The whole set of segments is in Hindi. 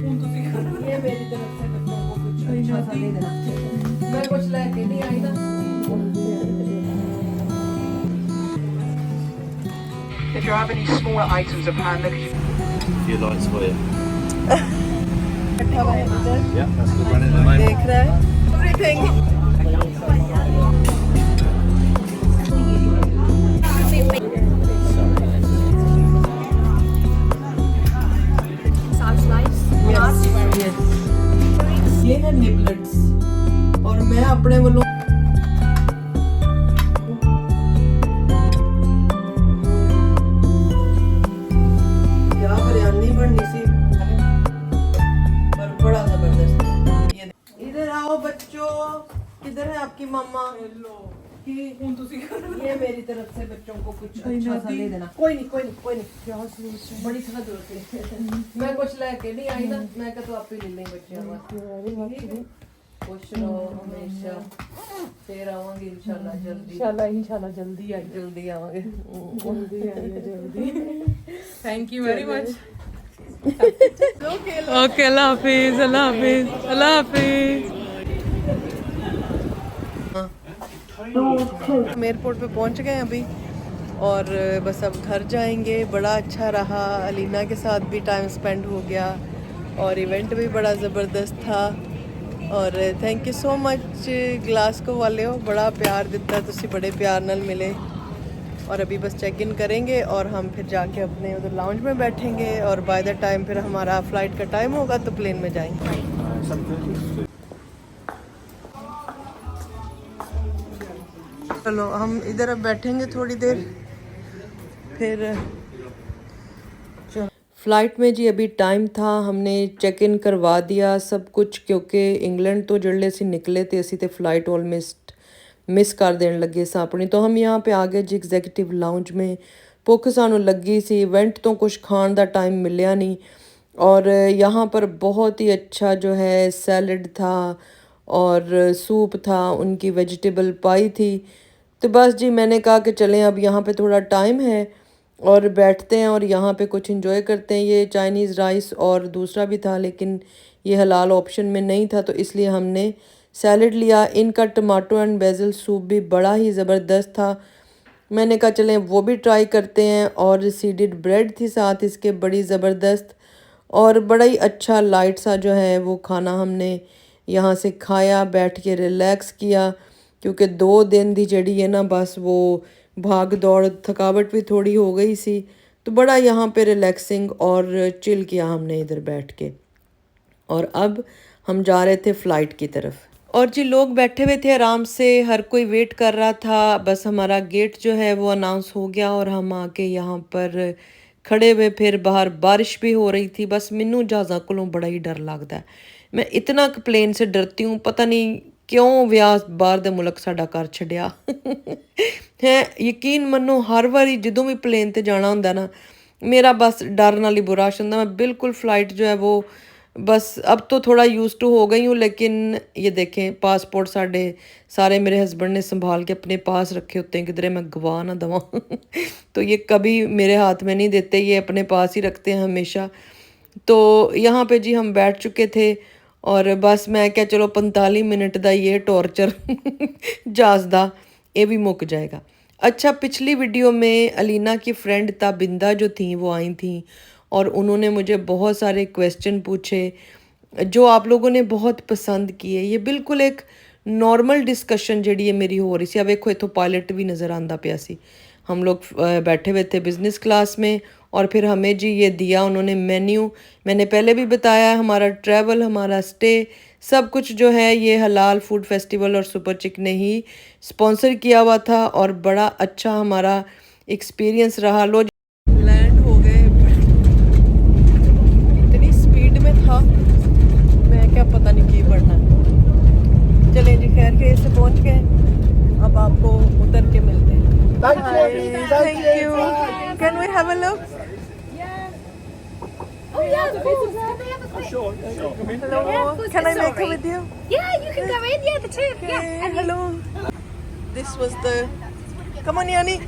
ये मेरी तरफ से बच्चों को कुछ अच्छा सा दे देना। मैं कुछ लेके नहीं आई ना। If you have any smaller items of hand, look at few lights for you. बैठा हुआ है इधर, Yeah, that's the running at the moment. देख रहा है एवरीथिंग। ये है निबलेट्स और मैं अपने वालों क्या हरियाणी बननी सी पर बड़ा जबरदस्त। ये इधर आओ बच्चों, किधर है आपकी मम्मा? ये मेरी तरफ से बच्चों को कुछ अच्छा सा दे देना। कोई नहीं कोई नहीं कोई नहीं, बड़ी सा जरूरत है। मैं कुछ लेके नहीं आई ना, मैं तो आप ही ले लेंगे बच्चे। खुश रहो हमेशा, फिर आवांगे इंशाल्लाह जल्दी आवांगे। Thank you very much. Okay, Allah Hafiz, Allah Hafiz, Allah Hafiz. हम एयरपोर्ट पे पहुंच गए अभी और बस अब घर जाएंगे। बड़ा अच्छा रहा, अलीना के साथ भी टाइम स्पेंड हो गया और इवेंट भी बड़ा ज़बरदस्त था। और थैंक यू सो मच ग्लासको वाले हो, बड़ा प्यार दिता, तुसी बड़े प्यार नाल मिले। और अभी बस चेक इन करेंगे और हम फिर जाके अपने उधर लाउंज में बैठेंगे और बाय द टाइम फिर हमारा फ़्लाइट का टाइम होगा तो प्लेन में जाएंगे। चलो हम इधर अब बैठेंगे थोड़ी देर फिर। फ़्लाइट में जी अभी टाइम था, हमने चेक इन करवा दिया सब कुछ, क्योंकि इंग्लैंड तो जल्ले से निकले थे असी तो फ़्लाइट ऑलमोस्ट मिस कर देने लगे सा अपनी। तो हम यहाँ पे आ गए जी एग्जीक्यूटिव लाउंज में। भुख सानू लगी सी, इवेंट तो कुछ खाने का टाइम मिलया नहीं। और यहाँ पर बहुत ही अच्छा जो है सैलड था और सूप था, उनकी वेजिटेबल पाई थी। तो बस जी मैंने कहा कि चलें अब यहाँ पे थोड़ा टाइम है और बैठते हैं और यहाँ पे कुछ एंजॉय करते हैं। ये चाइनीज़ राइस और दूसरा भी था लेकिन ये हलाल ऑप्शन में नहीं था, तो इसलिए हमने सैलड लिया। इनका टमाटो एंड बेसिल सूप भी बड़ा ही ज़बरदस्त था, मैंने कहा चलें वो भी ट्राई करते हैं। और सीडेड ब्रेड थी साथ इसके, बड़ी ज़बरदस्त और बड़ा ही अच्छा लाइट सा जो है वो खाना हमने यहाँ से खाया, बैठ के रिलैक्स किया। क्योंकि 2 दिन दी जड़ी है ना बस वो भाग दौड़ थकावट भी थोड़ी हो गई सी, तो बड़ा यहाँ पे रिलैक्सिंग और चिल किया हमने इधर बैठ के। और अब हम जा रहे थे फ़्लाइट की तरफ और जी लोग बैठे हुए थे आराम से, हर कोई वेट कर रहा था। बस हमारा गेट जो है वो अनाउंस हो गया और हम आके यहाँ पर खड़े हुए। फिर बाहर बारिश भी हो रही थी। बस मैनू जहाज़ों कोलों बड़ा ही डर लगता है, मैं इतना प्लेन से डरती हूँ, पता नहीं क्यों व्यास बाहर दे मुल्क साडा कर छड़िया है। यकीन मनो हर बारी जदों भी प्लेन ते जाना हुंदा ना मेरा बस डर नाल ही बुरा हुंदा। मैं बिल्कुल फ़्लाइट जो है वो बस अब तो थोड़ा यूज़ टू हो गई हूँ। लेकिन ये देखें पासपोर्ट साढ़े सारे मेरे हस्बैंड ने संभाल के अपने पास रखे होते हैं, किधरे मैं गवा ना दवा तो ये कभी मेरे हाथ में नहीं देते, ये अपने पास ही रखते हैं हमेशा। तो यहाँ पे जी हम बैठ चुके थे और बस मैं क्या चलो 45 मिनट का ये टॉर्चर जहाज़ दा ये भी मुक जाएगा। अच्छा, पिछली वीडियो में अलीना की फ्रेंड ताबिंदा जो थी वो आई थी और उन्होंने मुझे बहुत सारे क्वेश्चन पूछे जो आप लोगों ने बहुत पसंद किए। ये बिल्कुल एक नॉर्मल डिस्कशन जड़ी है मेरी हो रही सी। अब देखो इथों पायलट भी नज़र आंदा पिया सी। हम लोग बैठे हुए थे बिज़नेस क्लास में और फिर हमें जी ये दिया उन्होंने मेन्यू। मैंने पहले भी बताया हमारा ट्रैवल, हमारा स्टे, सब कुछ जो है ये हलाल फूड फेस्टिवल और सुपर चिक ने ही स्पॉन्सर किया हुआ था और बड़ा अच्छा हमारा एक्सपीरियंस रहा। लो लैंड हो गए, इतनी स्पीड में था मैं क्या पता नहीं की बढ़ना। चलें जी खैर के से पहुंच गए, अब आपको उतर के मिलते हैं। Thank you. Can we have a look? Oh yeah, of course. Can they have a quick? Sure. Come in. Hello. Yeah, of course. Can I make Sorry. it with you? Yeah, you can go in. Yeah, the two. Yeah, and Hello. This was the. Come on, Yanni.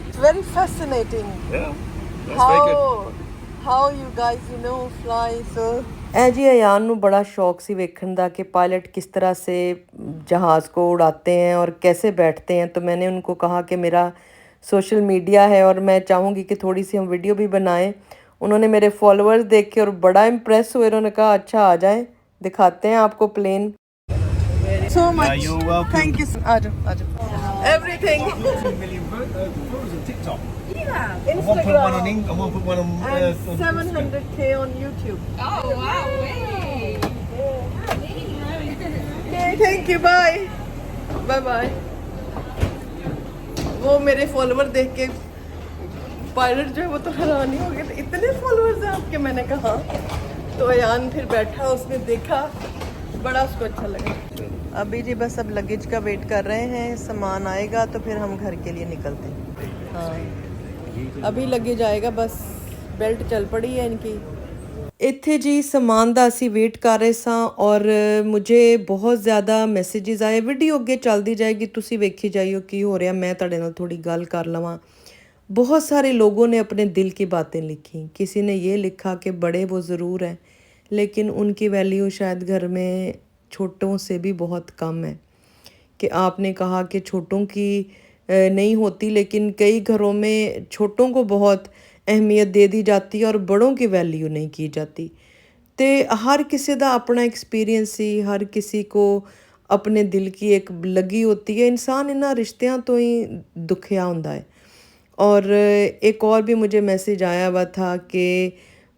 It's very fascinating Yeah. That's very good. how you guys fly so ਇਹ जी अयान ਨੂੰ बड़ा शौक सी वेखण ਦਾ कि पायलट किस तरह से जहाज़ को उड़ाते हैं और कैसे बैठते हैं। तो मैंने उनको कहा कि मेरा सोशल मीडिया है और मैं चाहूँगी कि थोड़ी सी हम वीडियो भी बनाएं। उन्होंने मेरे फॉलोअर्स देखे और बड़ा इम्प्रेस हुए। उन्होंने कहा अच्छा आ जाएं, दिखाते हैं आपको plane. So much. You're welcome. Thank you. आ जाओ। Everything. TikTok. Yeah. I want to put one on Instagram. I want to put one on. And 700K on YouTube. Oh, wow. Hey. Okay, thank you. Bye. Bye bye. वो मेरे फॉलोवर देख के पायलट जो है वो तो हैरान ही हो गए थे, इतने फॉलोअर्स हैं आपके। मैंने कहा तो अयान फिर बैठा, उसने देखा, बड़ा उसको अच्छा लगा। अभी जी बस अब लगेज का वेट कर रहे हैं, सामान आएगा तो फिर हम घर के लिए निकलते हैं। हाँ अभी लगेज आएगा, बस बेल्ट चल पड़ी है इनकी। ਇੱਥੇ ਜੀ ਸਮਾਨ ਦਾ ਅਸੀਂ ਵੇਟ ਕਰ ਰਹੇ ਸਾਂ ਔਰ ਮੁਝੇ ਬਹੁਤ ਜ਼ਿਆਦਾ ਮੈਸੇजेस ਆਏ। ਵੀਡੀਓ ਅੱਗੇ ਚੱਲਦੀ ਜਾਏਗੀ, ਤੁਸੀਂ ਵੇਖੀ ਜਾਈਓ ਕੀ ਹੋ ਰਿਹਾ। मैं ਤੁਹਾਡੇ ਨਾਲ थोड़ी गल कर लवां। बहुत सारे लोगों ने अपने दिल की बातें लिखी। किसी ने ये लिखा कि बड़े वो ज़रूर हैं लेकिन उनकी वैल्यू शायद घर में छोटों से भी बहुत कम है। कि आपने कहा कि छोटों की नहीं होती, लेकिन कई घरों में छोटों को बहुत अहमियत दे दी जाती है और बड़ों की वैल्यू नहीं की जाती। तो हर किसी का अपना एक्सपीरियंस ही, हर किसी को अपने दिल की एक लगी होती है। इंसान इन्हां रिश्तियां तो ही दुखिया होंदा है। और एक और भी मुझे मैसेज आया हुआ था कि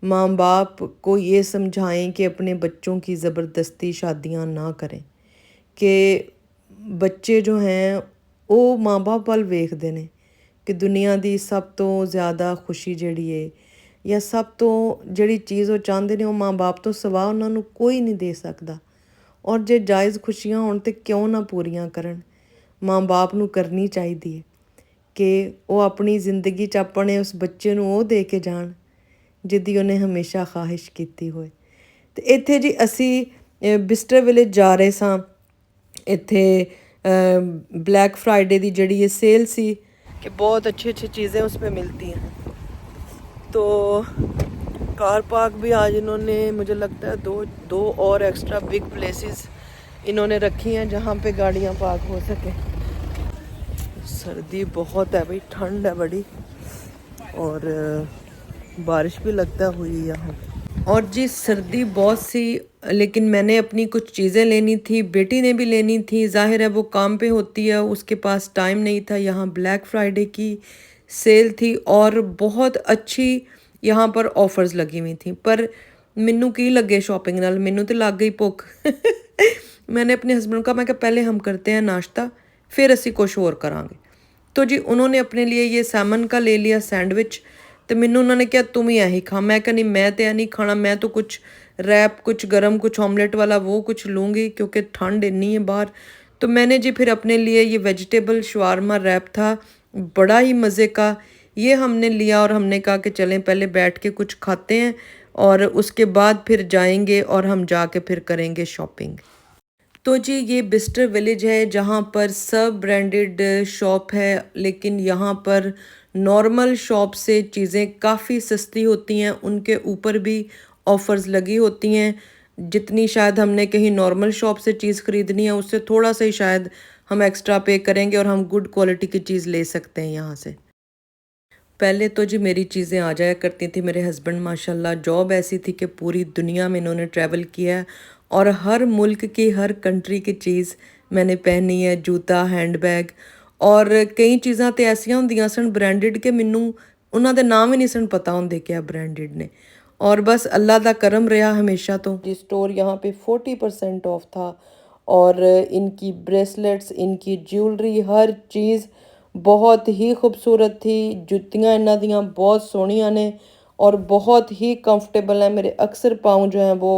माँ बाप को ये समझाएं कि अपने बच्चों की ज़बरदस्ती शादियाँ ना करें। कि बच्चे जो हैं वो माँ बाप वाल वेखदे ने कि दुनिया की सब तो ज़्यादा खुशी जिहड़ी है या सब तो जिहड़ी चीज़ वो चाहते हैं वो माँ बाप तो सिवा उन्होंने कोई नहीं दे सकता। और जे जायज़ खुशियाँ होण ते क्यों ना पूरियां करन, माँ बाप नूं करनी चाहिदी है कि वो अपनी ज़िंदगी च अपने उस बच्चे नूं वो दे के जाण जिहदी उन्हें हमेशा ख्वाहिश कीती होए। ते इत्थे जी असी बिस्टर विलेज जा रहे सां। इत्थे ब्लैक फ्राइडे दी जिहड़ी ये सेल सी कि बहुत अच्छी अच्छी चीज़ें उस पर मिलती हैं। तो कार पार्क भी आज इन्होंने, मुझे लगता है दो और एक्स्ट्रा बिग प्लेसेस इन्होंने रखी हैं जहाँ पे गाड़ियाँ पार्क हो सके। सर्दी बहुत है भाई, ठंड है बड़ी और बारिश भी लगता हुई यहाँ। और जी सर्दी बहुत सी, लेकिन मैंने अपनी कुछ चीज़ें लेनी थी, बेटी ने भी लेनी थी। ज़ाहिर है वो काम पे होती है, उसके पास टाइम नहीं था। यहाँ ब्लैक फ्राइडे की सेल थी और बहुत अच्छी यहाँ पर ऑफर्स लगी हुई थी। पर मैनू की लगे शॉपिंग नाल, मैनू तो लग गई भुख। मैंने अपने हस्बैंड को, मैं कहा पहले हम करते हैं नाश्ता फिर असी कुछ और करांगे। तो जी उन्होंने अपने लिए ये सैमन का ले लिया सैंडविच। तो मैनू उन्होंने कहा तुम ही यही खा। मैं कहा नहीं मैं तो नहीं खाना, मैं तो कुछ रैप, कुछ गरम, कुछ ऑमलेट वाला वो कुछ लूँगी क्योंकि ठंड इतनी है बाहर। तो मैंने जी फिर अपने लिए ये वेजिटेबल शवारमा रैप था, बड़ा ही मज़े का, ये हमने लिया और हमने कहा कि चलें पहले बैठ के कुछ खाते हैं और उसके बाद फिर जाएंगे और हम जाके फिर करेंगे शॉपिंग। तो जी ये बिस्टर विलेज है जहाँ पर सब ब्रांडेड शॉप है, लेकिन यहाँ पर नॉर्मल शॉप से चीज़ें काफ़ी सस्ती होती हैं। उनके ऊपर भी ऑफ़र्स लगी होती हैं। जितनी शायद हमने कहीं नॉर्मल शॉप से चीज़ ख़रीदनी है उससे थोड़ा सा ही शायद हम एक्स्ट्रा पे करेंगे और हम गुड क्वालिटी की चीज़ ले सकते हैं यहाँ से। पहले तो जी मेरी चीज़ें आ जाया करती थी। मेरे हस्बैंड माशाल्लाह जॉब ऐसी थी कि पूरी दुनिया में इन्होंने ट्रैवल किया है और हर मुल्क की, हर कंट्री की चीज़ मैंने पहनी है। जूता, हैंडबैग और कई चीज़ां तो ऐसियां होंदियां सन ब्रांडेड के मैनू उन्हां दे नाम ही नहीं सन पता होंदे क्या ब्रांडेड ने। और बस अल्लाह दा करम रहा हमेशा। तो जी स्टोर यहाँ पे 40% ऑफ था और इनकी ब्रेसलेट्स, इनकी ज्वेलरी, हर चीज़ बहुत ही खूबसूरत थी। जुत्तियाँ इन्हां दियां बहुत सोहणियां ने और बहुत ही कंफर्टेबल हैं। मेरे अक्सर पाँव जो हैं वो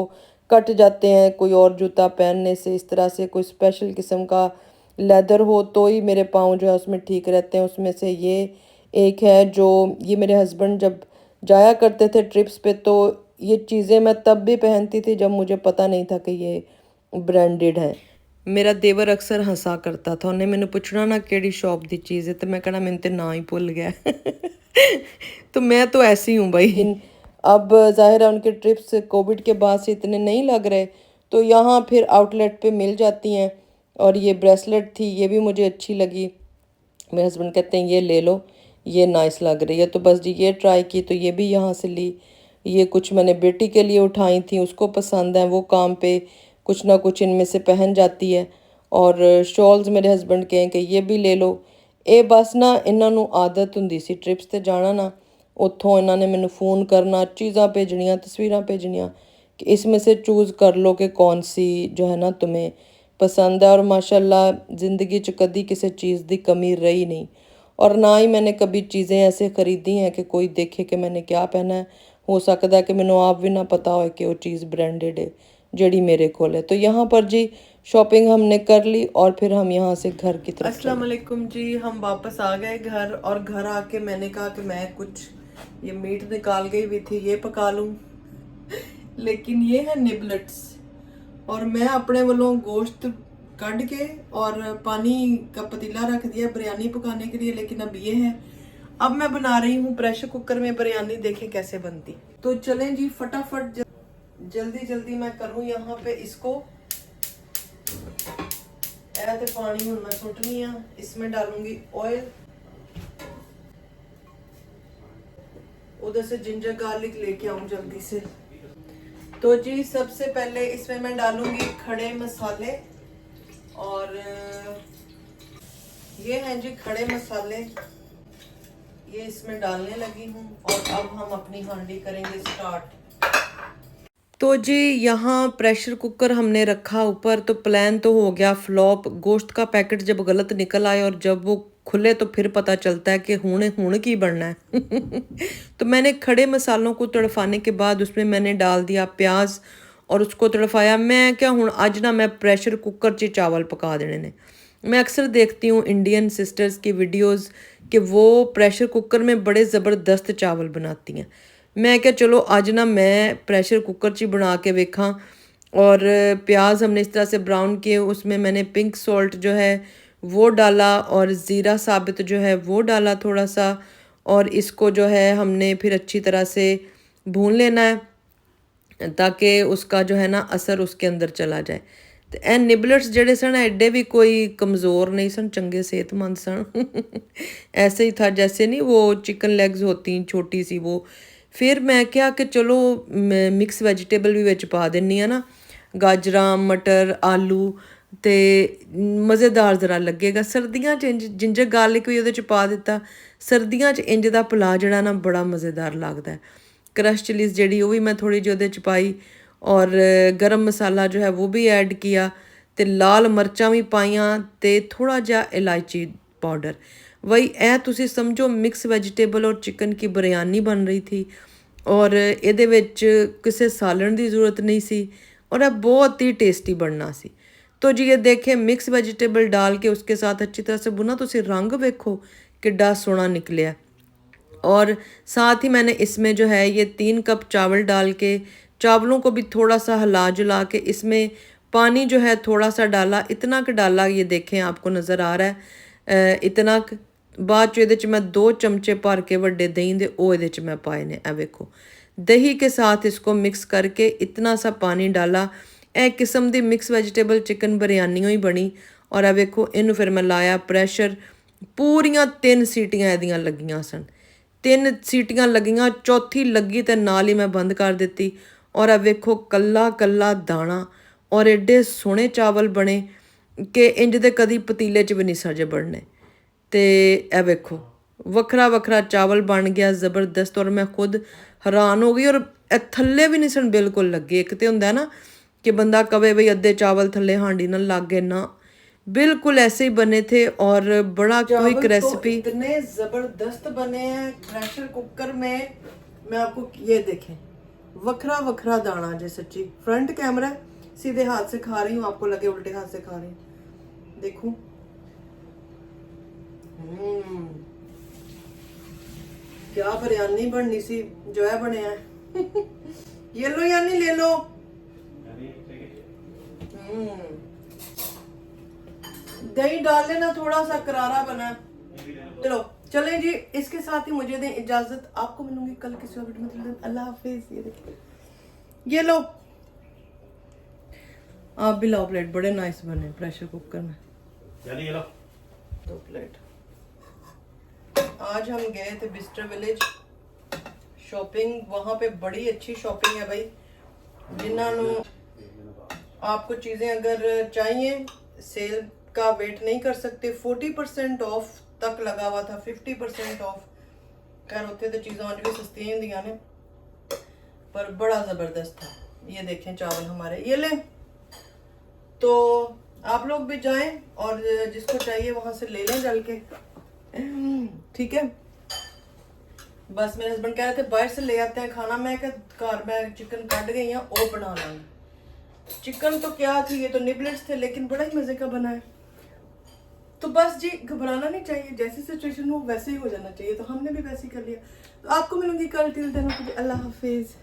कट जाते हैं कोई और जूता पहनने से। इस तरह से कोई स्पेशल किस्म का लेदर हो तो ही मेरे पाँव जो है उसमें ठीक रहते हैं। उसमें से ये एक है जो ये मेरे हस्बैंड जब जाया करते थे ट्रिप्स पे तो ये चीज़ें मैं तब भी पहनती थी जब मुझे पता नहीं था कि ये ब्रांडेड है। मेरा देवर अक्सर हंसा करता था, उन्हें मैंने पूछना ना केड़ी शॉप दी चीज़ है तो मैं कहना मैंने तो ना ही भुल गया। तो मैं तो ऐसी हूँ भाई। अब ज़ाहिर है उनके ट्रिप्स कोविड के बाद से इतने नहीं लग रहे, तो यहाँ फिर आउटलेट पे मिल जाती हैं। और ये ब्रेसलेट थी, ये भी मुझे अच्छी लगी। मेरे हस्बैंड कहते हैं ये ले लो, ये नाइस लग रही है, तो बस जी ये ट्राई की, तो ये भी यहाँ से ली। ये कुछ मैंने बेटी के लिए उठाई थी, उसको पसंद है, वो काम पे कुछ ना कुछ इनमें से पहन जाती है। और शॉल्स मेरे हस्बैंड कहें कि ये भी ले लो। ਇਹ बस ना इन्हों आदत होंदी सी ट्रिप्स ते जाना ना, ਉੱਥੋਂ ਇਹਨਾਂ ने मैंने फ़ोन करना, चीज़ां भेजनियाँ, तस्वीरां भेजनियाँ कि इसमें से चूज़ कर लो कि कौन सी जो है ना तुम्हें पसंद है। और माशाल्लाह ज़िंदगी च कदी किसी चीज़ की कमी रही नहीं, और ना ही मैंने कभी चीज़ें ऐसे ख़रीदी हैं कि कोई देखे कि मैंने क्या पहना है। हो सकता है कि मैंने आप भी ना पता हो कि वो चीज़ ब्रांडेड है जड़ी मेरे कोल है। तो यहाँ पर जी शॉपिंग हमने कर ली और फिर हम यहाँ से घर की तरफ। अस्सलाम वालेकुम जी, हम वापस आ गए घर, और घर आके मैंने कहा कि मैं कुछ ये मीट निकाल गई हुई थी, ये पका लूँ। लेकिन ये है निबलेट्स, और मैं अपने वालों गोश्त कट के और पानी का पतीला रख दिया बिरयानी पकाने के लिए। लेकिन अब ये है, अब मैं बना रही हूँ प्रेशर कुकर में बिरयानी, देखें कैसे बनती। तो चलें जी फटाफट जल्दी जल्दी मैं करूँ यहाँ पे इसको। ऐसे पानी हूँ मैं सुटनी है, इसमें डालूंगी ऑयल, उधर से जिंजर गार्लिक लेके आऊँ जल्दी से। तो जी सबसे पहले इसमें मैं डालूंगी खड़े मसाले, और ये हैं जी खड़े मसाले, ये इसमें डालने लगी हूँ। और अब हम अपनी हांडी करेंगे स्टार्ट। तो जी यहाँ प्रेशर कुकर हमने रखा ऊपर, तो प्लान तो हो गया फ्लॉप। गोश्त का पैकेट जब गलत निकल आए और जब वो खुले तो फिर पता चलता है कि हुण की बनना है। तो मैंने खड़े मसालों को तड़फाने के बाद उसमें मैंने डाल दिया प्याज और उसको तड़फाया। मैं क्या हूँ आज ना मैं प्रेशर कुकर च चावल पका देने ने। मैं अक्सर देखती हूँ इंडियन सिस्टर्स की वीडियोज़ कि वो प्रेशर कुकर में बड़े ज़बरदस्त चावल बनाती हैं। मैं क्या चलो आज ना मैं प्रेशर कुकर च बना के वेखा। और प्याज हमने इस तरह से ब्राउन किए, उसमें मैंने पिंक सॉल्ट जो है वो डाला और ज़ीरा साबित जो है वो डाला थोड़ा सा, और इसको जो है हमने फिर अच्छी तरह से भून लेना है ताकि उसका जो है ना असर उसके अंदर चला जाए। तो ए निबलेट्स जड़े सन एडे भी कोई कमज़ोर नहीं सन, चंगे सेहतमंद सन। ऐसे ही था जैसे नहीं वो चिकन लेग्स होती छोटी सी वो। फिर मैं क्या कि चलो मिक्स वैजिटेबल भी विच पा दिन्नी आ ना, गाजरां मटर आलू, ते मज़ेदार ज़रा लगेगा। सर्दियां च जिंजर गार्लिक भी उहदे च पा दिता। सर्दियां च इंज दा पुलाव जड़ा ना बड़ा मज़ेदार लगदा है। क्रश चिलीज़ जड़ी वो भी मैं थोड़ी जी उहदे च पाई, और गरम मसाला जो है वो भी ऐड किया, ते लाल मरचां भी पाइयां, ते थोड़ा जा इलायची पाउडर। वही ए तुसी समझो मिक्स वैजिटेबल और चिकन की बिरयानी बन रही थी, और इहदे विच किसी सालन की ज़रूरत नहीं सी, और बहुत ही टेस्टी बनना सी। तो जी ये देखें मिक्स वेजिटेबल डाल के उसके साथ अच्छी तरह से बुना, तो उसे रंग देखो किड्डा सोना निकलिया। और साथ ही मैंने इसमें जो है ये 3 कप चावल डाल के, चावलों को भी थोड़ा सा हिला जुला के, इसमें पानी जो है थोड़ा सा डाला, इतना क डाला, ये देखें आपको नज़र आ रहा है इतना क। बाद च ਇਹਦੇ 'ਚ मैं 2 चमचे भर के वड्डे दही दे वो ਇਹਦੇ 'ਚ मैं पाए ने। ए वेखो दही के साथ इसको मिक्स करके इतना सा पानी डाला। एक किस्म की मिक्स वैजिटेबल चिकन बिरयानी ही बनी। और ए वेखो इनू फिर मैं लाया प्रेशर, पूरियां 3 सीटियां ਇਹਦੀਆਂ लगियां सन। 3 सीटियां लगियां, चौथी लगी तो नाल ही मैं बंद कर दी। और ए वेखो कल्ला कल्ला दाना, और एडे सोहने चावल बने कि इंज दे कदी पतीले च भी नहीं सजे बनने। तो ए वेखो वखरा वखरा चावल बन गया ज़बरदस्त, और मैं खुद हैरान हो गई। और थल्ले भी नहीं सन बिल्कुल लगे। एक तो होंदा है ना कि बंदा कवे बई अद्धे चावल थल्ले हांडी ना लागे, ना बिल्कुल ऐसे ही बने थे, और बड़ा क्विक रेसिपी। इतने ज़बरदस्त बने हैं प्रेशर कुकर में। मैं आपको ये देखें वखरा वखरा दाना जे, सच्ची फ्रंट कैमरा सीधे हाथ से खा रही हूँ, आपको लगे उल्टे हाथ से खा रही हूँ। देखो क्या बिरयानी बननी सी जो है बने है। ये लो यानी ले लो। दही डाल लेना, थोड़ा सा करारा बना। चलो चलें जी, इसके साथ ही मुझे दें इजाजत। आपको मिलूंगी कल किसी और वीडियो में। अल्लाह हाफिज। ये देखिए, ये लो, आप भी लाओ प्लेट। बड़े नाइस बने प्रेशर कुकर में। जल्दी ये लो। 2 प्लेट। आज हम गए थे बिस्टर विलेज शॉपिंग। वहां पे बड़ी अच्छी शॉपिंग है भाई। जिन्होंने आपको चीजें अगर चाहिए, सेल का वेट नहीं कर सकते। 40% ऑफ तक लगा हुआ था, 50% ऑफ। खैर होते तो चीज़ें आज भी सस्ती ही दिया ने, पर बड़ा ज़बरदस्त था। ये देखें चावल हमारे, ये लें। तो आप लोग भी जाएं और जिसको चाहिए वहां से ले लें जल के, ठीक है। बस मेरे हस्बैंड कह रहे थे बाहर से ले आते हैं खाना। मैं क्या घर में चिकन कट गई हैं और बना लाऊंगी। चिकन तो क्या थी, ये तो निबलेट्स थे, लेकिन बड़ा ही मजे का बना है। तो बस जी, घबराना नहीं चाहिए। जैसी सिचुएशन हो वैसे ही हो जाना चाहिए। तो हमने भी वैसे ही कर लिया। तो आपको मिलूंगी कल। टिल देन अल्लाह हाफिज।